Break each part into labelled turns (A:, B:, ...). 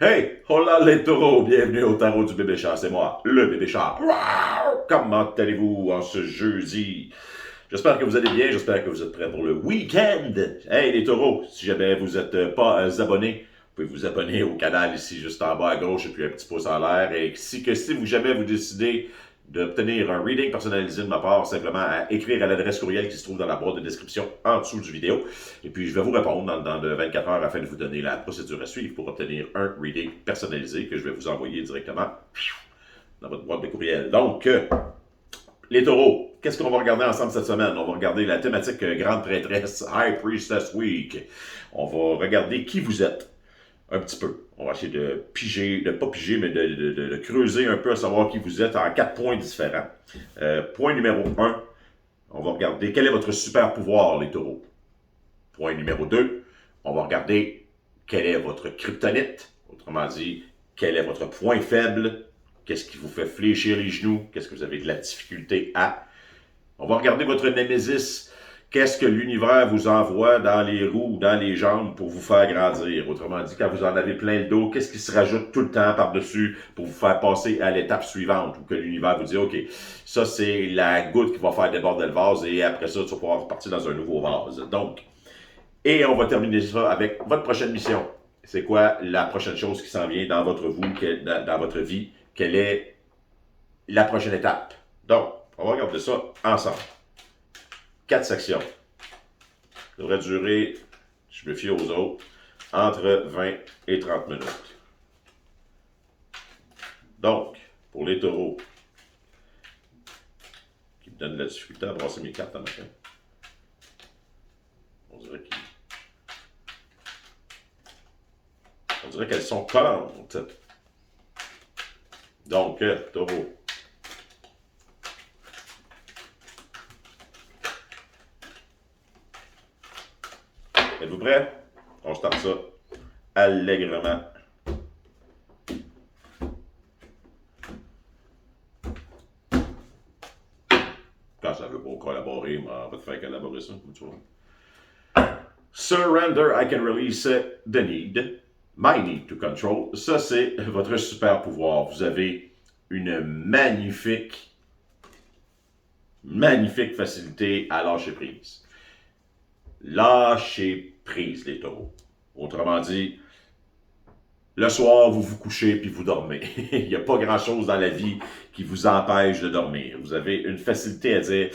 A: Hey, hola les taureaux, bienvenue au tarot du bébé chat, c'est moi, le bébé chat. Comment allez-vous en ce jeudi? J'espère que vous allez bien, j'espère que vous êtes prêts pour le week-end. Hey les taureaux, si jamais vous n'êtes pas abonnés, vous pouvez vous abonner au canal ici juste en bas à gauche et puis un petit pouce en l'air. Et si vous jamais vous décidez d'obtenir un reading personnalisé de ma part, simplement à écrire à l'adresse courriel qui se trouve dans la boîte de description en dessous du vidéo. Et puis, je vais vous répondre dans de 24 heures afin de vous donner la procédure à suivre pour obtenir un reading personnalisé que je vais vous envoyer directement dans votre boîte de courriel. Donc, les taureaux, qu'est-ce qu'on va regarder ensemble cette semaine? On va regarder la thématique Grande Prêtresse, High Priestess Week. On va regarder qui vous êtes un petit peu. On va essayer de piger, de pas piger, mais de creuser un peu à savoir qui vous êtes en 4 points différents. Point numéro 1, on va regarder quel est votre super pouvoir, les taureaux. Point numéro 2, on va regarder quel est votre kryptonite. Autrement dit, quel est votre point faible. Qu'est-ce qui vous fait fléchir les genoux. Qu'est-ce que vous avez de la difficulté à. On va regarder votre némésis. Qu'est-ce que l'univers vous envoie dans les roues ou dans les jambes pour vous faire grandir? Autrement dit, quand vous en avez plein le dos, qu'est-ce qui se rajoute tout le temps par-dessus pour vous faire passer à l'étape suivante? Ou que l'univers vous dit, OK, ça c'est la goutte qui va faire déborder le vase et après ça, tu vas pouvoir repartir dans un nouveau vase. Donc, et on va terminer ça avec votre prochaine mission. C'est quoi la prochaine chose qui s'en vient dans dans votre vie? Quelle est la prochaine étape? Donc, on va regarder ça ensemble. 4 sections. Ça devrait durer, je me fie aux autres, entre 20 et 30 minutes. Donc, pour les taureaux, qui me donnent de la difficulté à brasser mes cartes à matin, on dirait qu'elles sont collantes. Donc, taureau. Êtes-vous prêts? On starte ça allègrement. Quand ça veut pas collaborer, on va te faire collaborer ça, tu vois. Surrender, I can release the need. My need to control. Ça, c'est votre super pouvoir. Vous avez une magnifique facilité à lâcher prise. Lâchez prise, les taureaux. Autrement dit, le soir, vous vous couchez puis vous dormez. Il n'y a pas grand-chose dans la vie qui vous empêche de dormir. Vous avez une facilité à dire,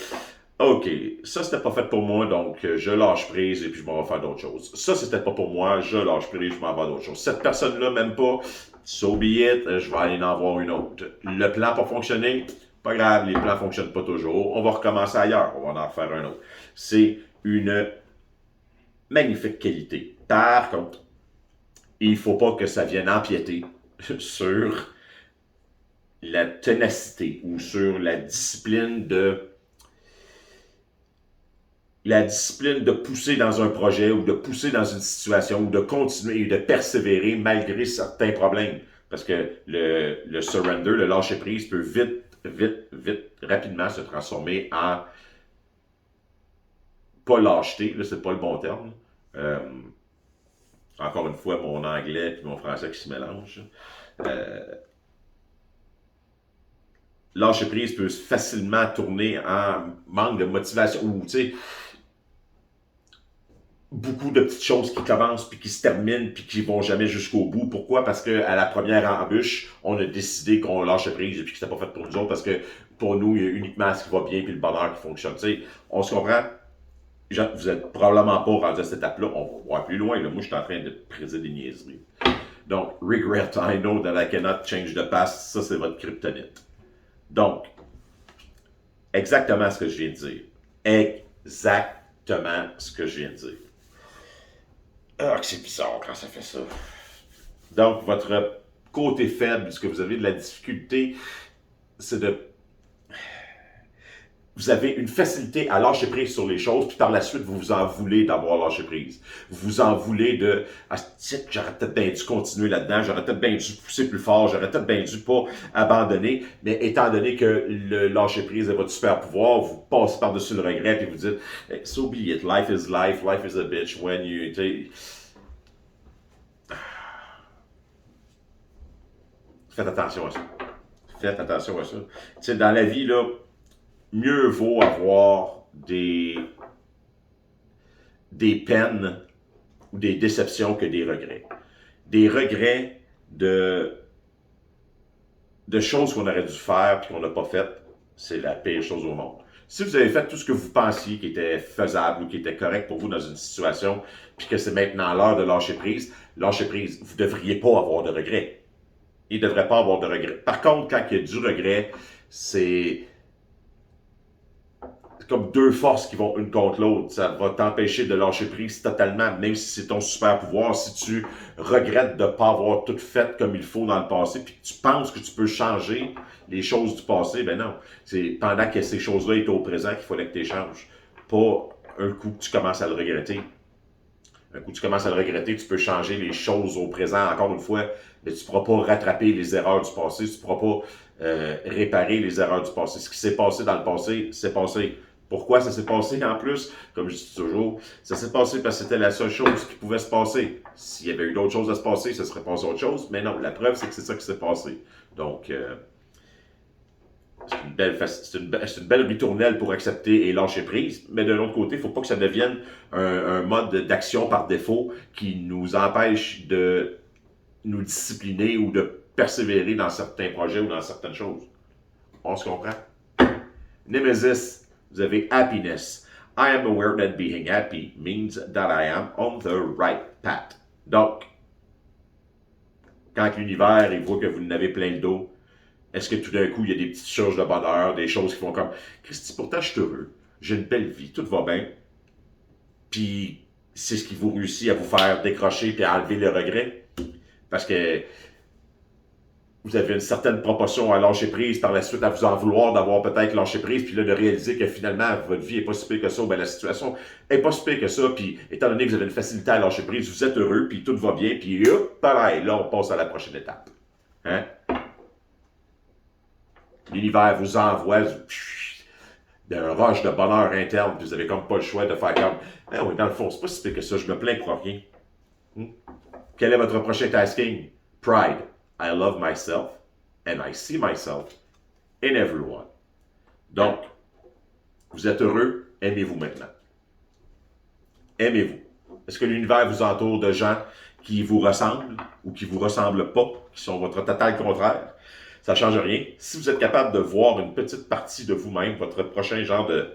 A: OK, ça c'était pas fait pour moi, donc je lâche prise et puis je m'en vais faire d'autres choses. Ça c'était pas pour moi, je lâche prise, je m'en vais d'autres choses. Cette personne-là m'aime pas, so be it, je vais aller en voir une autre. Le plan n'a pas fonctionné, pas grave, les plans fonctionnent pas toujours, on va recommencer ailleurs, on va en refaire un autre. C'est une magnifique qualité. Par contre, il ne faut pas que ça vienne empiéter sur la ténacité ou sur la discipline de pousser dans un projet ou de pousser dans une situation ou de continuer et de persévérer malgré certains problèmes. Parce que le surrender, le lâcher prise peut rapidement se transformer en pas lâcheté, là c'est pas le bon terme. Euh, Encore une fois, mon anglais et mon français qui se mélangent. Lâcher prise peut facilement tourner en manque de motivation ou, tu sais, beaucoup de petites choses qui commencent puis qui se terminent puis qui vont jamais jusqu'au bout. Pourquoi? Parce que à la première embûche, on a décidé qu'on lâche prise et puis que c'était pas fait pour nous autres parce que pour nous, il y a uniquement ce qui va bien puis le bonheur qui fonctionne. Tu sais, on se comprend? Vous êtes probablement pas rendu à cette étape-là. On va voir plus loin. Là. Moi, je suis en train de préser des niaiseries. Donc, regret, I know that I cannot change the past. Ça, c'est votre kryptonite. Donc, exactement ce que je viens de dire. Exactement ce que je viens de dire. Ah, que c'est bizarre quand ça fait ça. Donc, votre côté faible, ce que vous avez de la difficulté, c'est de. Vous avez une facilité à lâcher prise sur les choses, puis par la suite, vous vous en voulez d'avoir lâché prise. Vous vous en voulez de ah, j'aurais peut-être bien dû continuer là-dedans, j'aurais peut-être bien dû pousser plus fort, j'aurais peut-être bien dû pas abandonner, mais étant donné que le lâcher prise est votre super pouvoir, vous passez par-dessus le regret et vous dites so be it, life is a bitch when you. Faites attention à ça. Faites attention à ça. Tu sais, dans la vie, là, mieux vaut avoir des peines ou des déceptions que des regrets. Des regrets de choses qu'on aurait dû faire et qu'on n'a pas faites, c'est la pire chose au monde. Si vous avez fait tout ce que vous pensiez qui était faisable ou qui était correct pour vous dans une situation, puis que c'est maintenant l'heure de lâcher prise, lâchez prise. Vous ne devriez pas avoir de regrets. Il ne devrait pas avoir de regrets. Par contre, quand il y a du regret, c'est comme deux forces qui vont une contre l'autre. Ça va t'empêcher de lâcher prise totalement, même si c'est ton super pouvoir. Si tu regrettes de ne pas avoir tout fait comme il faut dans le passé, puis que tu penses que tu peux changer les choses du passé, ben non. C'est pendant que ces choses-là étaient au présent qu'il fallait que tu échanges. Pas un coup que tu commences à le regretter. Un coup que tu commences à le regretter, tu peux changer les choses au présent, encore une fois, mais tu ne pourras pas rattraper les erreurs du passé, tu ne pourras pas réparer les erreurs du passé. Ce qui s'est passé dans le passé, c'est passé. Pourquoi ça s'est passé en plus? Comme je dis toujours, ça s'est passé parce que c'était la seule chose qui pouvait se passer. S'il y avait eu d'autres choses à se passer, ça serait passé autre chose, mais non, la preuve, c'est que c'est ça qui s'est passé. Donc, c'est une belle ritournelle pour accepter et lâcher prise, mais de l'autre côté, il ne faut pas que ça devienne un mode d'action par défaut qui nous empêche de nous discipliner ou de persévérer dans certains projets ou dans certaines choses. On se comprend? Nemesis, vous avez happiness. I am aware that being happy means that I am on the right path. Donc, quand l'univers il voit que vous n'avez plein le dos, est-ce que tout d'un coup, il y a des petites choses de bonheur, des choses qui font comme Christy, pourtant, je suis heureux, j'ai une belle vie, tout va bien. Puis, c'est ce qui vous réussit à vous faire décrocher et à enlever le regret. Parce que vous avez une certaine proportion à lâcher prise, par la suite à vous en vouloir d'avoir peut-être lâché prise, puis là de réaliser que finalement votre vie n'est pas si pire que ça, ou bien la situation n'est pas si pire que ça, puis étant donné que vous avez une facilité à lâcher prise, vous êtes heureux, puis tout va bien, puis hop, pareil, là on passe à la prochaine étape. Hein? L'univers vous envoie d'un rush de bonheur interne, puis vous avez comme pas le choix de faire comme ah oui, dans le fond, c'est pas si pire que ça, je me plains pour rien. Quel est votre prochain tasking? Pride. I love myself and I see myself in everyone. Donc, vous êtes heureux, aimez-vous maintenant. Aimez-vous. Est-ce que l'univers vous entoure de gens qui vous ressemblent ou qui vous ressemblent pas, qui sont votre total contraire? Ça ne change rien. Si vous êtes capable de voir une petite partie de vous-même, votre prochain genre de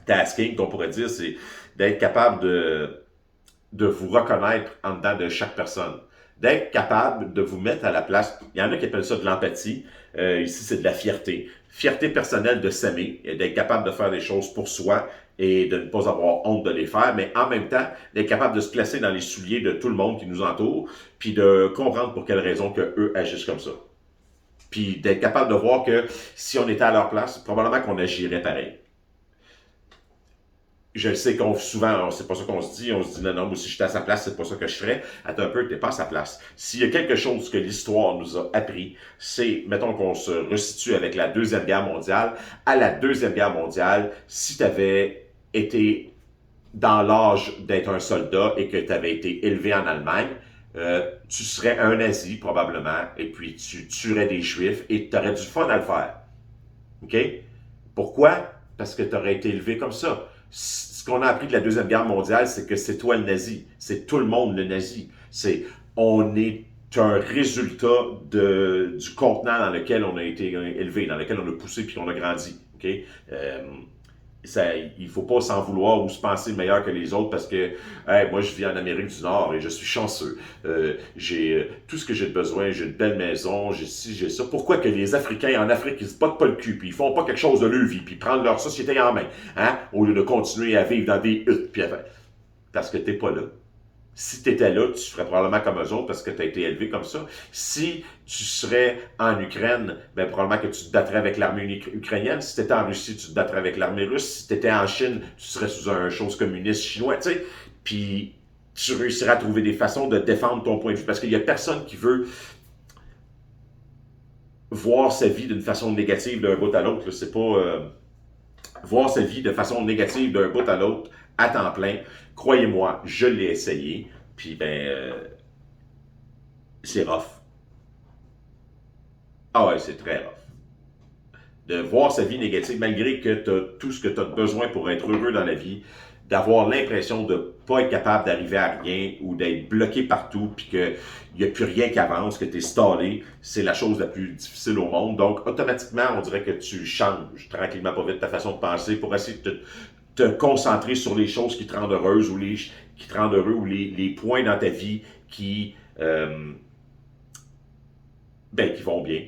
A: tasking, qu'on pourrait dire, c'est d'être capable de vous reconnaître en dedans de chaque personne. D'être capable de vous mettre à la place. Il y en a qui appellent ça de l'empathie. Ici, c'est de la fierté. Fierté personnelle de s'aimer, et d'être capable de faire des choses pour soi et de ne pas avoir honte de les faire, mais en même temps, d'être capable de se placer dans les souliers de tout le monde qui nous entoure, puis de comprendre pour quelles raisons qu'eux agissent comme ça. Puis d'être capable de voir que si on était à leur place, probablement qu'on agirait pareil. Je le sais qu'on souvent, c'est pas ça qu'on se dit. On se dit, non, moi, si j'étais à sa place, c'est pas ça que je ferais. Attends un peu, t'es pas à sa place. S'il y a quelque chose que l'histoire nous a appris, c'est, mettons qu'on se resitue avec la Deuxième Guerre mondiale. À la Deuxième Guerre mondiale, si t'avais été dans l'âge d'être un soldat et que t'avais été élevé en Allemagne, tu serais un nazi, probablement, et puis tu tuerais des Juifs et t'aurais du fun à le faire. OK? Pourquoi? Parce que t'aurais été élevé comme ça. Ce qu'on a appris de la Deuxième Guerre mondiale, c'est que c'est toi le nazi. C'est tout le monde le nazi. On est un résultat du contenant dans lequel on a été élevé, dans lequel on a poussé puis qu'on a grandi. Okay? Il ne faut pas s'en vouloir ou se penser meilleur que les autres parce que moi je vis en Amérique du Nord et je suis chanceux. J'ai tout ce que j'ai besoin, j'ai une belle maison, j'ai ci, j'ai ça. Pourquoi que les Africains en Afrique ils se battent pas le cul puis ils font pas quelque chose de leur vie puis prendre leur société en main, hein, au lieu de continuer à vivre dans des huttes puis parce que t'es pas là. Si tu étais là, tu ferais probablement comme eux autres parce que tu as été élevé comme ça. Si tu serais en Ukraine, ben probablement que tu te battrais avec l'armée ukrainienne. Si tu étais en Russie, tu te battrais avec l'armée russe. Si tu étais en Chine, tu serais sous un chose communiste chinois, tu sais. Puis tu réussiras à trouver des façons de défendre ton point de vue parce qu'il n'y a personne qui veut voir sa vie d'une façon négative d'un bout à l'autre. C'est pas voir sa vie de façon négative d'un bout à l'autre à temps plein. Croyez-moi, je l'ai essayé. Puis, c'est rough. Ah ouais, c'est très rough. De voir sa vie négative, malgré que tu as tout ce que tu as besoin pour être heureux dans la vie, d'avoir l'impression de ne pas être capable d'arriver à rien ou d'être bloqué partout, puis qu'il n'y a plus rien qui avance, que tu es stallé, c'est la chose la plus difficile au monde. Donc, automatiquement, on dirait que tu changes tranquillement pas vite ta façon de penser pour essayer de te concentrer sur les choses qui te rendent heureuse ou qui te rendent heureux ou les points dans ta vie qui vont bien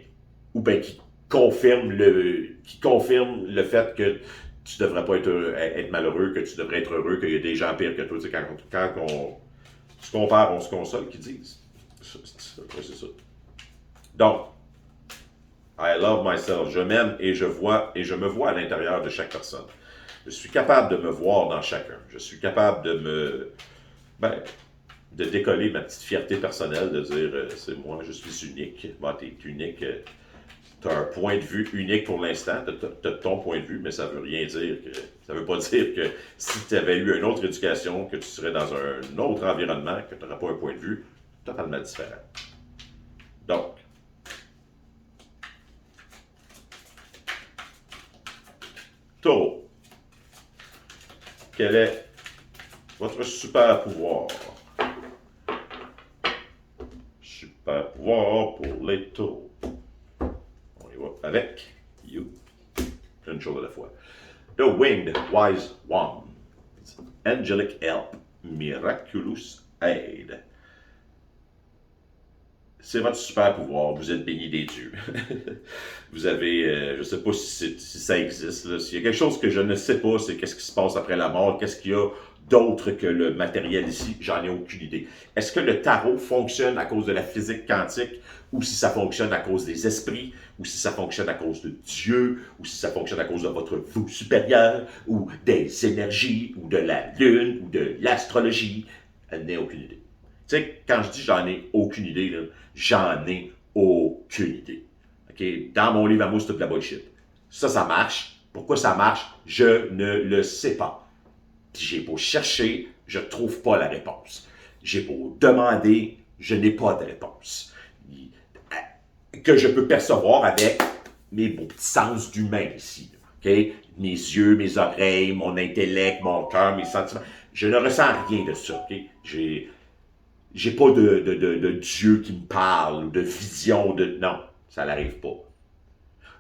A: ou qui confirment le fait que tu devrais pas être malheureux, que tu devrais être heureux, qu'il y a des gens pires que toi. Tu sais, quand on se compare, on se console, qu'ils disent. C'est ça. Donc, I love myself. Je m'aime et je me vois à l'intérieur de chaque personne. Je suis capable de me voir dans chacun. Je suis capable de décoller ma petite fierté personnelle, de dire c'est moi, je suis unique. Bon, t'es unique. Tu as un point de vue unique pour l'instant, tu as ton point de vue, mais ça veut rien dire ça veut pas dire que si tu avais eu une autre éducation, que tu serais dans un autre environnement, que tu n'aurais pas un point de vue totalement différent. Donc, Taureau, quel est votre super pouvoir? Super pouvoir pour les taureaux. On y va avec You. Une chose à la fois. The Winged Wise One. Angelic Help. Miraculous Aid. C'est votre super pouvoir. Vous êtes béni des dieux. Vous avez, je ne sais pas si ça existe. Là. S'il y a quelque chose que je ne sais pas, c'est qu'est-ce qui se passe après la mort, qu'est-ce qu'il y a d'autre que le matériel ici, j'en ai aucune idée. Est-ce que le tarot fonctionne à cause de la physique quantique, ou si ça fonctionne à cause des esprits, ou si ça fonctionne à cause de Dieu, ou si ça fonctionne à cause de votre vous supérieur, ou des énergies, ou de la lune, ou de l'astrologie? Je n'ai aucune idée. Tu sais, quand je dis j'en ai aucune idée, là, j'en ai aucune idée. Okay? Dans mon livre à moi, c'est toute la bullshit. Ça marche. Pourquoi ça marche? Je ne le sais pas. J'ai beau chercher, je ne trouve pas la réponse. J'ai beau demander, je n'ai pas de réponse. Que je peux percevoir avec mes beaux petits sens d'humain ici. Okay? Mes yeux, mes oreilles, mon intellect, mon cœur, mes sentiments. Je ne ressens rien de ça. Okay? J'ai pas de Dieu qui me parle, ou de vision, non, ça n'arrive pas.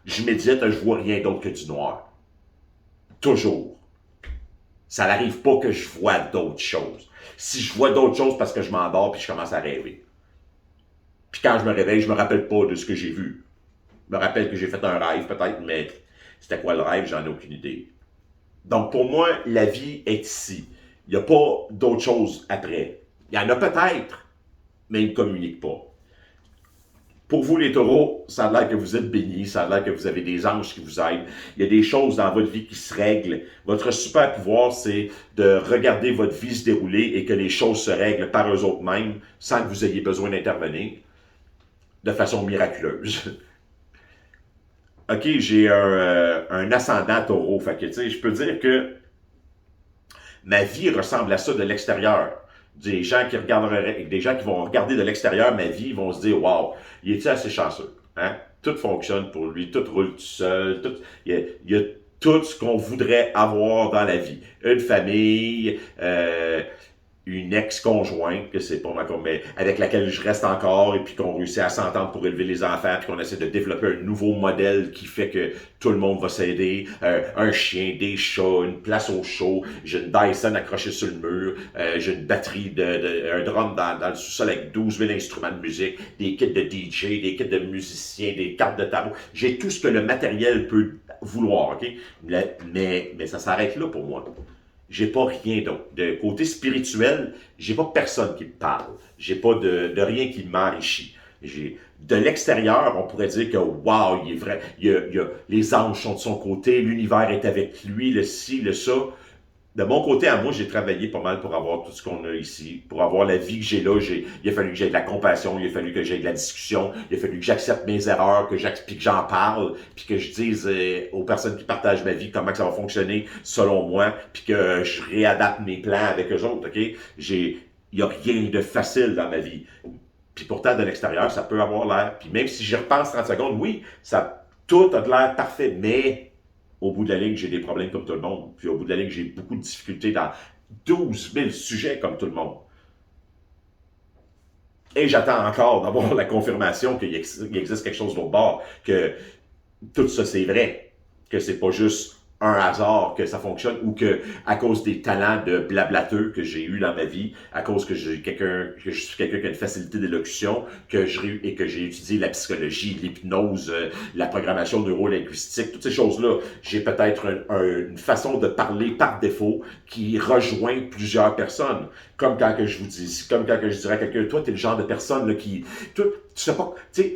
A: Je médite, je vois rien d'autre que du noir. Toujours. Ça n'arrive pas que je vois d'autres choses. Si je vois d'autres choses, parce que je m'endors puis je commence à rêver. Puis quand je me réveille, je me rappelle pas de ce que j'ai vu. Je me rappelle que j'ai fait un rêve peut-être, mais c'était quoi le rêve, j'en ai aucune idée. Donc pour moi, la vie est ici. Il n'y a pas d'autre chose après. Il y en a peut-être, mais ils ne communiquent pas. Pour vous, les taureaux, ça a l'air que vous êtes bénis, ça a l'air que vous avez des anges qui vous aident. Il y a des choses dans votre vie qui se règlent. Votre super pouvoir, c'est de regarder votre vie se dérouler et que les choses se règlent par eux autres mêmes, sans que vous ayez besoin d'intervenir, de façon miraculeuse. OK, j'ai un ascendant taureau. Fait que, tu sais, je peux dire que ma vie ressemble à ça de l'extérieur. Des gens qui vont regarder de l'extérieur ma vie, vont se dire waouh, il est assez chanceux, hein? Tout fonctionne pour lui, tout roule tout seul, il y a tout ce qu'on voudrait avoir dans la vie. Une famille, une ex-conjointe, que c'est pas ma mais avec laquelle je reste encore, et puis qu'on réussit à s'entendre pour élever les enfants, puis qu'on essaie de développer un nouveau modèle qui fait que tout le monde va s'aider, un chien, des chats, une place au chaud, j'ai une Dyson accrochée sur le mur, j'ai une batterie, un drum dans le sous-sol avec 12 000 instruments de musique, des kits de DJ, des kits de musiciens, des cartes de tableau, j'ai tout ce que le matériel peut vouloir, ok? Mais ça s'arrête là pour moi. J'ai pas rien d'autre. De côté spirituel, j'ai pas personne qui me parle. J'ai pas de rien qui m'enrichit. De l'extérieur, on pourrait dire que wow, il est vrai, les anges sont de son côté, l'univers est avec lui, le ci, le ça. De mon côté, à moi, j'ai travaillé pas mal pour avoir tout ce qu'on a ici, pour avoir la vie que j'ai là. Il a fallu que j'aie de la compassion, il a fallu que j'aie de la discussion, il a fallu que j'accepte mes erreurs, puis que j'en parle, puis que je dise aux personnes qui partagent ma vie comment que ça va fonctionner selon moi, puis que je réadapte mes plans avec eux autres, OK? Il n'y a rien de facile dans ma vie. Puis pourtant, de l'extérieur, ça peut avoir l'air. Puis même si j'y repense 30 secondes, oui, tout a de l'air parfait, mais au bout de la ligne, j'ai des problèmes comme tout le monde. Puis au bout de la ligne, j'ai beaucoup de difficultés dans 12 000 sujets comme tout le monde. Et j'attends encore d'avoir la confirmation qu'il existe quelque chose d'autre bord, que tout ça c'est vrai, que c'est pas juste un hasard que ça fonctionne ou que à cause des talents de blablateux que j'ai eu dans ma vie, à cause que je suis quelqu'un qui a une facilité d'élocution, que j'ai étudié la psychologie, l'hypnose, la programmation neurolinguistique, toutes ces choses-là, j'ai peut-être une façon de parler par défaut qui rejoint plusieurs personnes. Comme quand que je vous dis, comme quand que je dirais à quelqu'un, toi, t'es le genre de personne là, qui, toi, tu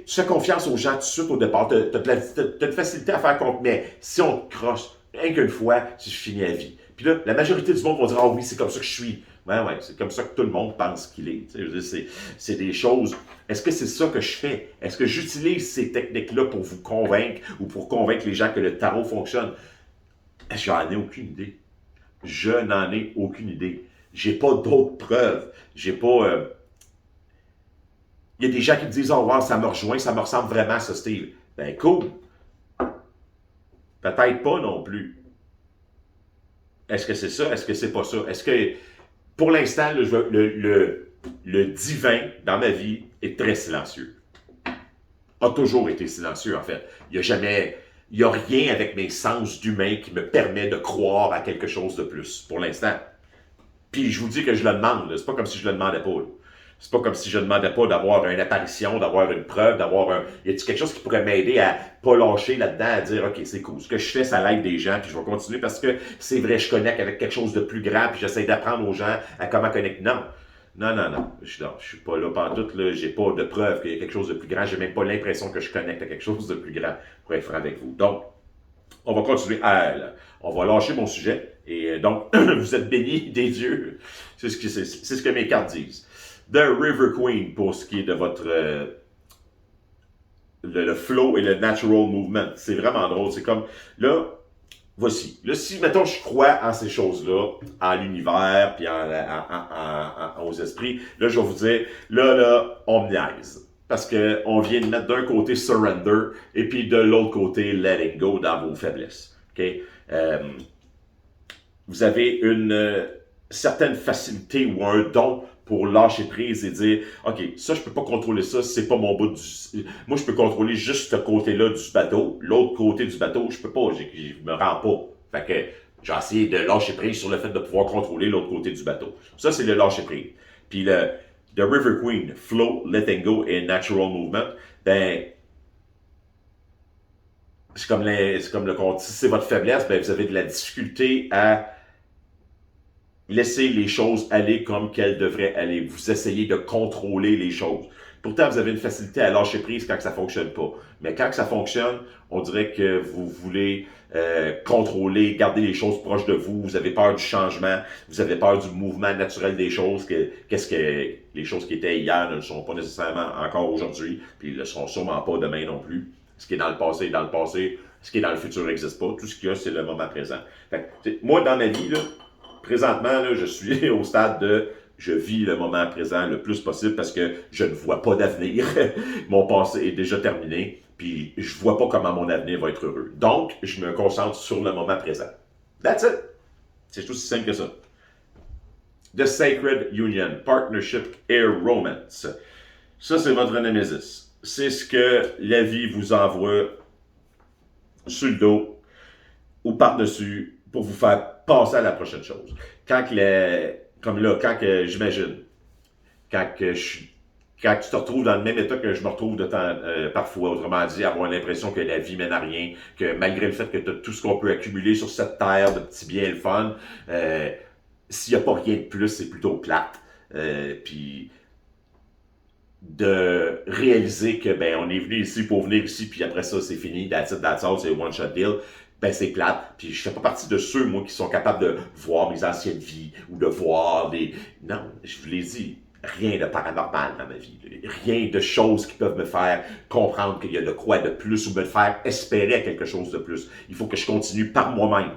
A: fais confiance aux gens tout de suite au départ, t'as une facilité à faire compte, mais si on te croche, rien qu'une fois, tu finis la vie. Puis là, la majorité du monde va dire, ah oui, c'est comme ça que je suis. Ouais, c'est comme ça que tout le monde pense qu'il est. Je veux dire, c'est des choses. Est-ce que c'est ça que je fais? Est-ce que j'utilise ces techniques-là pour vous convaincre ou pour convaincre les gens que le tarot fonctionne? J'en ai aucune idée. Je n'en ai aucune idée. J'ai pas d'autres preuves. J'ai pas. Il y a des gens qui me disent, oh wow, ça me rejoint, ça me ressemble vraiment, ça, Steve. Ben cool. Peut-être pas non plus. Est-ce que c'est ça? Est-ce que c'est pas ça? Est-ce que, pour l'instant, le divin dans ma vie est très silencieux. A toujours été silencieux, en fait. Il n'y a rien avec mes sens d'humain qui me permet de croire à quelque chose de plus, pour l'instant. Puis je vous dis que je le demande, c'est pas comme si je le demandais pas. Là. C'est pas comme si je ne demandais pas d'avoir une apparition, d'avoir une preuve, d'avoir un... Y a-t-il quelque chose qui pourrait m'aider à pas lâcher là-dedans, à dire, OK, c'est cool, ce que je fais, ça l'aide des gens, puis je vais continuer parce que c'est vrai, je connecte avec quelque chose de plus grand, puis j'essaie d'apprendre aux gens à comment connecter. Non. Non. Je suis pas là pantoute, là. J'ai pas de preuve qu'il y a quelque chose de plus grand. J'ai même pas l'impression que je connecte à quelque chose de plus grand pour être franc avec vous. Donc, on va continuer on va lâcher mon sujet. Et donc, vous êtes bénis des dieux. C'est ce que mes cartes disent. The River Queen pour ce qui est de votre le flow et le natural movement. C'est vraiment drôle. C'est comme là, voici. Là, si mettons je crois en ces choses-là, en l'univers puis aux esprits, là je vais vous dire, là, on me niaise. Parce qu'on vient de mettre d'un côté surrender et puis de l'autre côté letting go dans vos faiblesses. Okay? Vous avez une certaine facilité ou un don pour lâcher prise et dire, OK, ça, je peux pas contrôler ça, c'est pas mon bout du... Moi, je peux contrôler juste ce côté-là du bateau. L'autre côté du bateau, je peux pas, je me rends pas. Fait que j'ai essayé de lâcher prise sur le fait de pouvoir contrôler l'autre côté du bateau. Ça, c'est le lâcher prise. Puis The River Queen, Flow, Letting Go et Natural Movement, ben, c'est comme le compte. Si c'est votre faiblesse, ben, vous avez de la difficulté à laissez les choses aller comme qu'elles devraient aller. Vous essayez de contrôler les choses. Pourtant, vous avez une facilité à lâcher prise quand ça fonctionne pas. Mais quand ça fonctionne, on dirait que vous voulez contrôler, garder les choses proches de vous. Vous avez peur du changement. Vous avez peur du mouvement naturel des choses. Qu'est-ce que les choses qui étaient hier ne le sont pas nécessairement encore aujourd'hui, puis ils ne le seront sûrement pas demain non plus. Ce qui est dans le passé est dans le passé. Ce qui est dans le futur n'existe pas. Tout ce qu'il y a, c'est le moment présent. Fait que, moi, dans ma vie, là, présentement, là, je suis au stade de je vis le moment présent le plus possible parce que je ne vois pas d'avenir. Mon passé est déjà terminé, puis je ne vois pas comment mon avenir va être heureux. Donc, je me concentre sur le moment présent. That's it. C'est aussi simple que ça. The Sacred Union, Partnership et Romance. Ça, c'est votre Nemesis. C'est ce que la vie vous envoie sur le dos ou par-dessus pour vous faire passer à la prochaine chose. J'imagine, quand tu te retrouves dans le même état que je me retrouve parfois, autrement dit, avoir l'impression que la vie mène à rien, que malgré le fait que tu as tout ce qu'on peut accumuler sur cette terre de petits biens et le fun, s'il n'y a pas rien de plus, c'est plutôt plate. Puis de réaliser que on est venu ici pour venir ici, puis après ça, c'est fini, that's it, that's all, c'est one shot deal. C'est plate. Puis je fais pas partie de ceux, moi, qui sont capables de voir mes anciennes vies ou de voir des... Non, je vous l'ai dit, rien de paranormal dans ma vie. Rien de choses qui peuvent me faire comprendre qu'il y a de quoi de plus ou me faire espérer à quelque chose de plus. Il faut que je continue par moi-même.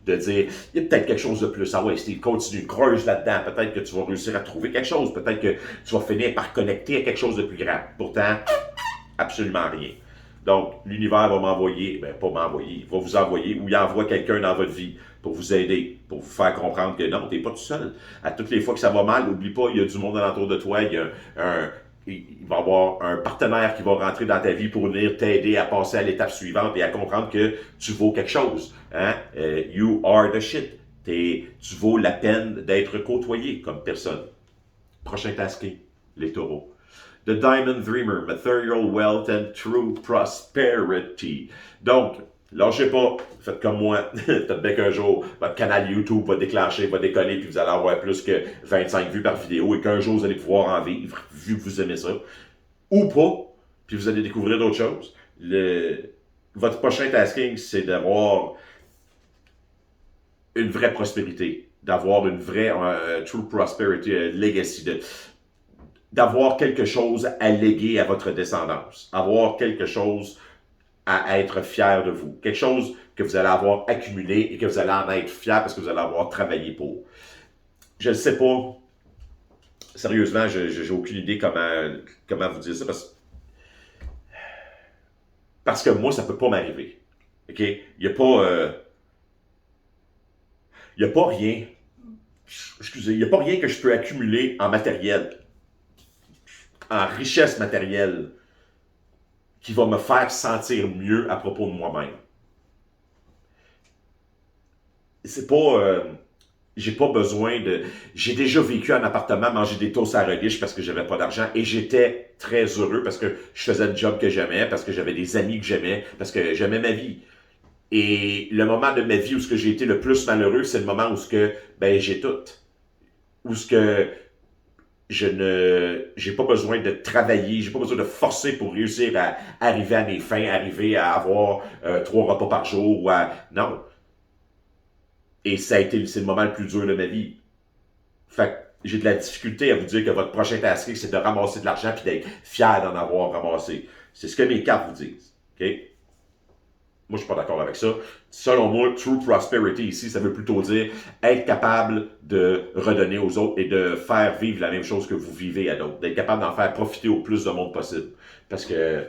A: de dire, il y a peut-être quelque chose de plus. Ah ouais, Steve, continue, creuse là-dedans. Peut-être que tu vas réussir à trouver quelque chose. Peut-être que tu vas finir par connecter à quelque chose de plus grand. Pourtant, absolument rien. Donc, l'univers va m'envoyer, ben pas m'envoyer, il va vous envoyer ou il envoie quelqu'un dans votre vie pour vous aider, pour vous faire comprendre que non, tu n'es pas tout seul. À toutes les fois que ça va mal, n'oublie pas, il y a du monde alentour de toi, il va y avoir un partenaire qui va rentrer dans ta vie pour venir t'aider à passer à l'étape suivante et à comprendre que tu vaux quelque chose. Hein? You are the shit. Tu vaux la peine d'être côtoyé comme personne. Prochain tasking, les taureaux. The Diamond Dreamer, Material Wealth and True Prosperity. Donc, lâchez pas, faites comme moi, peut-être bien qu'un jour, votre canal YouTube va déclencher, va décoller, puis vous allez avoir plus que 25 vues par vidéo, et qu'un jour, vous allez pouvoir en vivre, vu que vous aimez ça. Ou pas, puis vous allez découvrir d'autres choses. Votre prochain tasking, c'est d'avoir une vraie prospérité, d'avoir une vraie True Prosperity Legacy, d'avoir quelque chose à léguer à votre descendance, avoir quelque chose à être fier de vous, quelque chose que vous allez avoir accumulé et que vous allez en être fier parce que vous allez avoir travaillé pour. Je ne sais pas, sérieusement, je n'ai aucune idée comment vous dire ça parce que moi, ça ne peut pas m'arriver. OK? Il n'y a pas rien, excusez, il n'y a pas rien que je peux accumuler en matériel, en richesse matérielle, qui va me faire sentir mieux à propos de moi-même. C'est pas... j'ai pas besoin de... J'ai déjà vécu en appartement, manger des toasts à relish parce que j'avais pas d'argent et j'étais très heureux parce que je faisais le job que j'aimais, parce que j'avais des amis que j'aimais, parce que j'aimais ma vie. Et le moment de ma vie où j'ai été le plus malheureux, c'est le moment où j'ai tout. Où j'ai pas besoin de travailler, j'ai pas besoin de forcer pour réussir à arriver à mes fins, arriver à avoir 3 repas par jour non. Et c'est le moment le plus dur de ma vie. Fait que j'ai de la difficulté à vous dire que votre prochain tasking, c'est de ramasser de l'argent et d'être fier d'en avoir ramassé. C'est ce que mes cartes vous disent. OK? Moi, je suis pas d'accord avec ça. Selon moi, True Prosperity ici, ça veut plutôt dire être capable de redonner aux autres et de faire vivre la même chose que vous vivez à d'autres. D'être capable d'en faire profiter au plus de monde possible. Parce que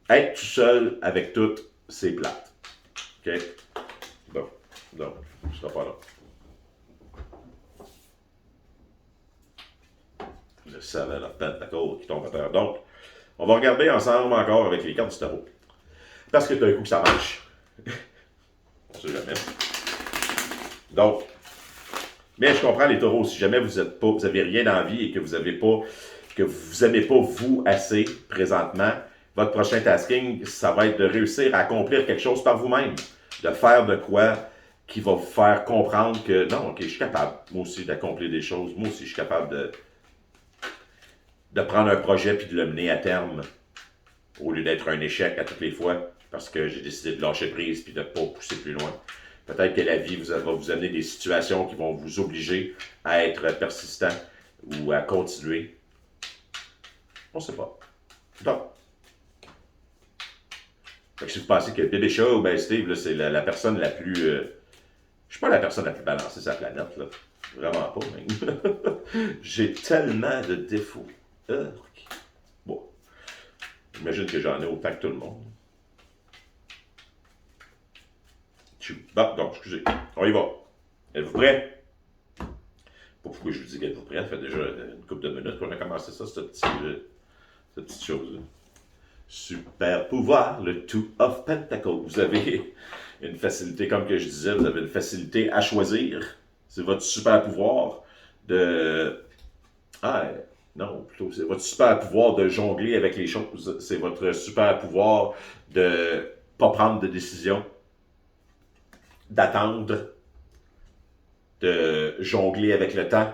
A: être tout seul avec tout, c'est plate. OK? Bon. Donc, je ne serai pas là. Je savais la peine d'accord qui tombe à terre. Donc, on va regarder ensemble encore avec les cartes du tarot. Parce que d'un coup, ça marche. On sait jamais. Donc, mais je comprends les taureaux. Si jamais vous avez rien d'envie et que vous aimez pas vous assez présentement, votre prochain tasking, ça va être de réussir à accomplir quelque chose par vous-même. De faire de quoi qui va vous faire comprendre que non, ok, je suis capable, moi aussi, d'accomplir des choses. Moi aussi, je suis capable de prendre un projet puis de le mener à terme au lieu d'être un échec à toutes les fois parce que j'ai décidé de lâcher prise puis de ne pas pousser plus loin. Peut-être que la vie va vous amener des situations qui vont vous obliger à être persistant ou à continuer. On ne sait pas. Donc, si vous pensez que Bébé Chat ou Steve, là, c'est la personne la plus... je suis pas la personne la plus balancée sur la planète, là. Vraiment pas, même. J'ai tellement de défauts. Bon. J'imagine que j'en ai autant que tout le monde. Bon, donc, excusez. On y va. Êtes-vous prêts? Pas pourquoi je vous dis qu'êtes-vous prêts. Ça fait déjà une couple de minutes qu'on a commencé ça, cette petite chose-là. Super pouvoir, le Two of Pentacles. Vous avez une facilité, comme que je disais, vous avez une facilité à choisir. C'est votre super pouvoir de... non, plutôt, c'est votre super pouvoir de jongler avec les choses. C'est votre super pouvoir de pas prendre de décision, d'attendre, de jongler avec le temps,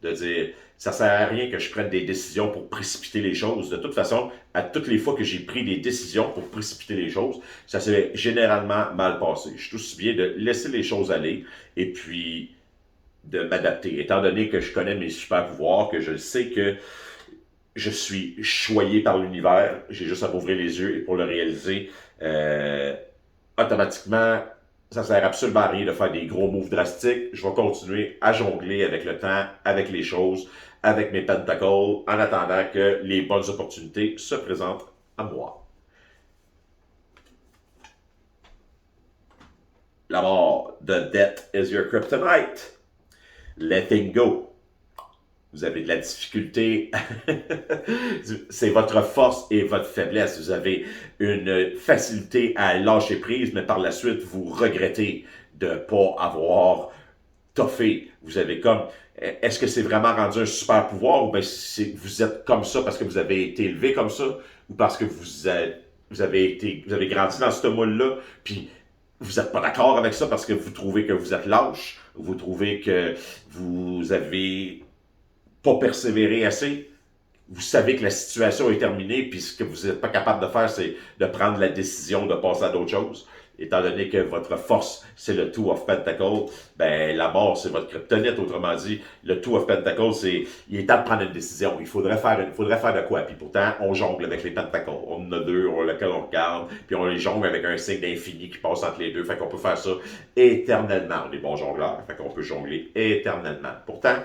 A: de dire, ça sert à rien que je prenne des décisions pour précipiter les choses. De toute façon, à toutes les fois que j'ai pris des décisions pour précipiter les choses, ça s'est généralement mal passé. Je suis aussi bien de laisser les choses aller et puis de m'adapter. Étant donné que je connais mes super pouvoirs, que je sais que je suis choyé par l'univers, j'ai juste à m'ouvrir les yeux et pour le réaliser, automatiquement, ça ne sert absolument à rien de faire des gros moves drastiques. Je vais continuer à jongler avec le temps, avec les choses, avec mes pentacles, en attendant que les bonnes opportunités se présentent à moi. La mort, the death is your kryptonite. Letting go. Vous avez de la difficulté. C'est votre force et votre faiblesse. Vous avez une facilité à lâcher prise, mais par la suite, vous regrettez de ne pas avoir toffé. Vous avez comme... Est-ce que c'est vraiment rendu un super pouvoir ou bien vous êtes comme ça parce que vous avez été élevé comme ça ou parce que vous avez grandi dans ce moule-là, puis vous n'êtes pas d'accord avec ça parce que vous trouvez que vous êtes lâche, vous trouvez que vous avez pas persévéré assez, vous savez que la situation est terminée, puis ce que vous n'êtes pas capable de faire, c'est de prendre la décision de passer à d'autres choses. Étant donné que votre force, c'est le Two of Pentacles, ben la mort, c'est votre kryptonite. Autrement dit, le Two of Pentacles, il est temps de prendre une décision. Il faudrait faire de quoi. Puis pourtant, on jongle avec les Pentacles. On en a deux, lequel on regarde, puis on les jongle avec un signe d'infini qui passe entre les deux. Fait qu'on peut faire ça éternellement. On est bons jongleurs, fait qu'on peut jongler éternellement. Pourtant,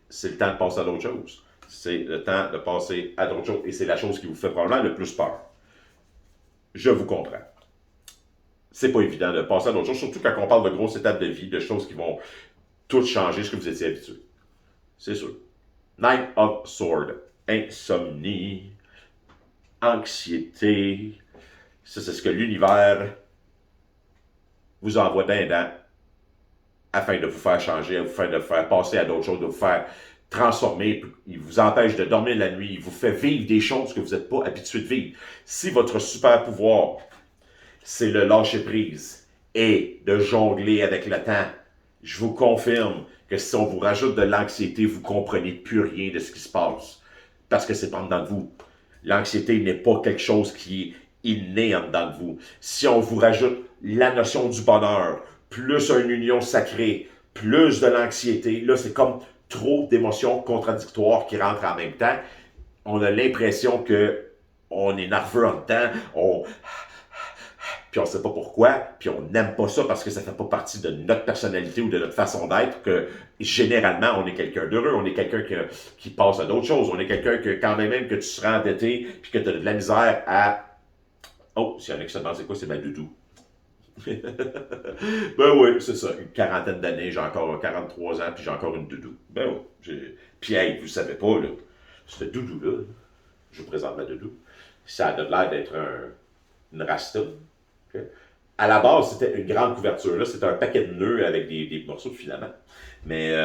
A: c'est le temps de passer à d'autres choses. C'est le temps de passer à d'autres choses. Et c'est la chose qui vous fait probablement le plus peur. Je vous comprends. C'est pas évident de passer à d'autres choses, surtout quand on parle de grosses étapes de vie, de choses qui vont tout changer ce que vous étiez habitué. C'est sûr. Nine of Swords. Insomnie. Anxiété. Ça, c'est ce que l'univers vous envoie d'un dent afin de vous faire changer, de vous faire passer à d'autres choses, de vous faire transformer. Il vous empêche de dormir la nuit. Il vous fait vivre des choses que vous n'êtes pas habitué de vivre. Si votre super pouvoir, c'est le lâcher-prise et de jongler avec le temps, je vous confirme que si on vous rajoute de l'anxiété, vous ne comprenez plus rien de ce qui se passe. Parce que c'est pas en dedans de vous. L'anxiété n'est pas quelque chose qui est inné en dedans de vous. Si on vous rajoute la notion du bonheur, plus une union sacrée, plus de l'anxiété, là, c'est comme trop d'émotions contradictoires qui rentrent en même temps. On a l'impression que on est nerveux en dedans, puis on ne sait pas pourquoi, puis on n'aime pas ça parce que ça ne fait pas partie de notre personnalité ou de notre façon d'être, que généralement, on est quelqu'un d'heureux, on est quelqu'un qui passe à d'autres choses, on est quelqu'un que quand même que tu seras endetté, puis que tu as de la misère à... Oh, s'il y en a qui se demandent c'est quoi, c'est ma doudou. Ben oui, c'est ça, une quarantaine d'années, j'ai encore 43 ans, puis j'ai encore une doudou. Ben oui. Puis hey, vous savez pas, là, cette doudou-là, je vous présente ma doudou, ça a l'air d'être une rasta. Okay. À la base, c'était une grande couverture. Là, c'était un paquet de nœuds avec des morceaux de filament. Mais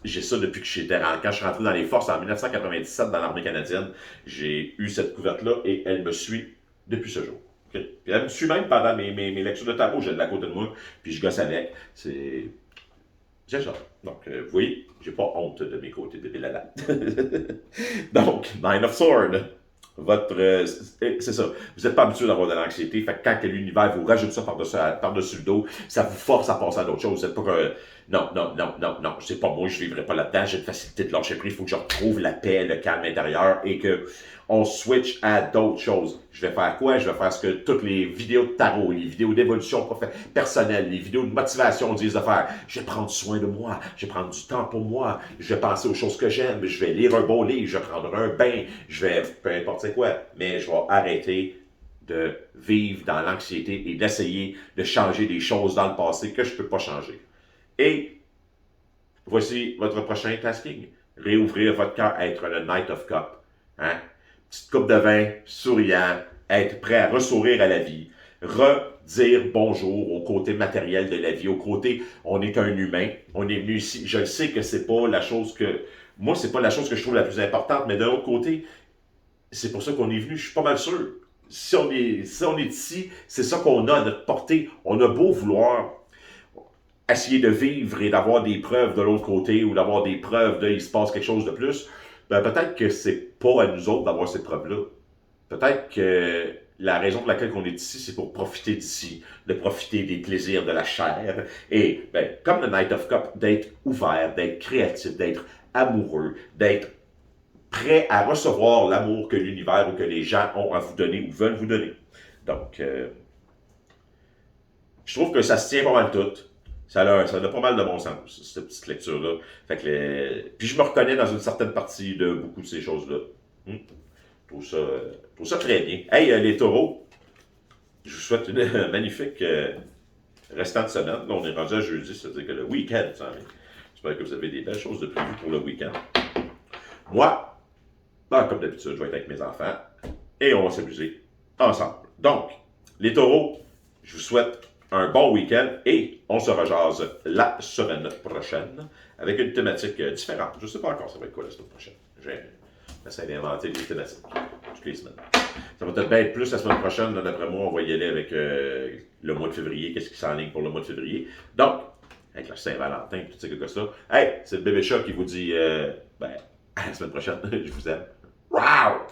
A: j'ai ça depuis que quand je suis rentré dans les forces en 1997 dans l'armée canadienne. J'ai eu cette couverte-là et elle me suit depuis ce jour. Okay. Puis elle me suit même pendant mes lectures de tarot. Je l'ai à côté de moi, puis je gosse avec. C'est ça. Donc, vous voyez, j'ai pas honte de mes côtés de Bélala. Donc, Nine of Swords. C'est ça. Vous n'êtes pas habitué d'avoir de l'anxiété. Fait que quand l'univers vous rajoute ça par-dessus le dos, ça vous force à passer à d'autres choses. Vous n'êtes pas non, non, non, non, non. C'est pas moi, je ne vivrai pas là-dedans. J'ai une facilité de lâcher prise. Il faut que je retrouve la paix, le calme intérieur et que on switch à d'autres choses. Je vais faire quoi? Je vais faire ce que toutes les vidéos de tarot, les vidéos d'évolution personnelle, les vidéos de motivation disent de faire. Je vais prendre soin de moi. Je vais prendre du temps pour moi. Je vais penser aux choses que j'aime. Je vais lire un beau livre. Je vais prendre un bain. Je vais, peu importe c'est quoi. Mais je vais arrêter de vivre dans l'anxiété et d'essayer de changer des choses dans le passé que je ne peux pas changer. Et voici votre prochain tasking. Réouvrir votre cœur, être le Knight of Cup. Hein? Petite coupe de vin, souriant, être prêt à ressourire à la vie, redire bonjour au côté matériel de la vie, au côté on est un humain, on est venu ici. Je sais que c'est pas la chose que... Moi, c'est pas la chose que je trouve la plus importante, mais de l'autre côté, c'est pour ça qu'on est venu, je suis pas mal sûr. Si on est ici, c'est ça qu'on a à notre portée. On a beau vouloir essayer de vivre et d'avoir des preuves de l'autre côté ou d'avoir des preuves de il se passe quelque chose de plus, ben peut-être que c'est pas à nous autres d'avoir ces preuves-là. Peut-être que la raison pour laquelle on est ici, c'est pour profiter d'ici, de profiter des plaisirs de la chair. Et ben, comme le Knight of Cup, d'être ouvert, d'être créatif, d'être amoureux, d'être prêt à recevoir l'amour que l'univers ou que les gens ont à vous donner ou veulent vous donner. Donc, Je trouve que ça se tient pas mal tout. Ça a pas mal de bon sens, cette petite lecture-là. Fait que puis je me reconnais dans une certaine partie de beaucoup de ces choses-là. Hmm. Je trouve ça très bien. Hey, les taureaux, je vous souhaite une magnifique restant de semaine. Là, on est rendu à jeudi, c'est-à-dire que le week-end s'en vient. J'espère que vous avez des belles choses de prévues pour le week-end. Moi, comme d'habitude, je vais être avec mes enfants et on va s'amuser ensemble. Donc, les taureaux, je vous souhaite un bon week-end et on se rejase la semaine prochaine avec une thématique différente. Je ne sais pas encore ça va être quoi la semaine prochaine. J'essaie d'inventer des thématiques toutes les semaines. Ça va peut-être bien être plus la semaine prochaine. D'après moi, on va y aller avec le mois de février. Qu'est-ce qui s'enligne pour le mois de février? Donc, avec la Saint-Valentin et tout ça, quelque chose. Hey, c'est le bébé chat qui vous dit à la semaine prochaine. Je vous aime. Wow!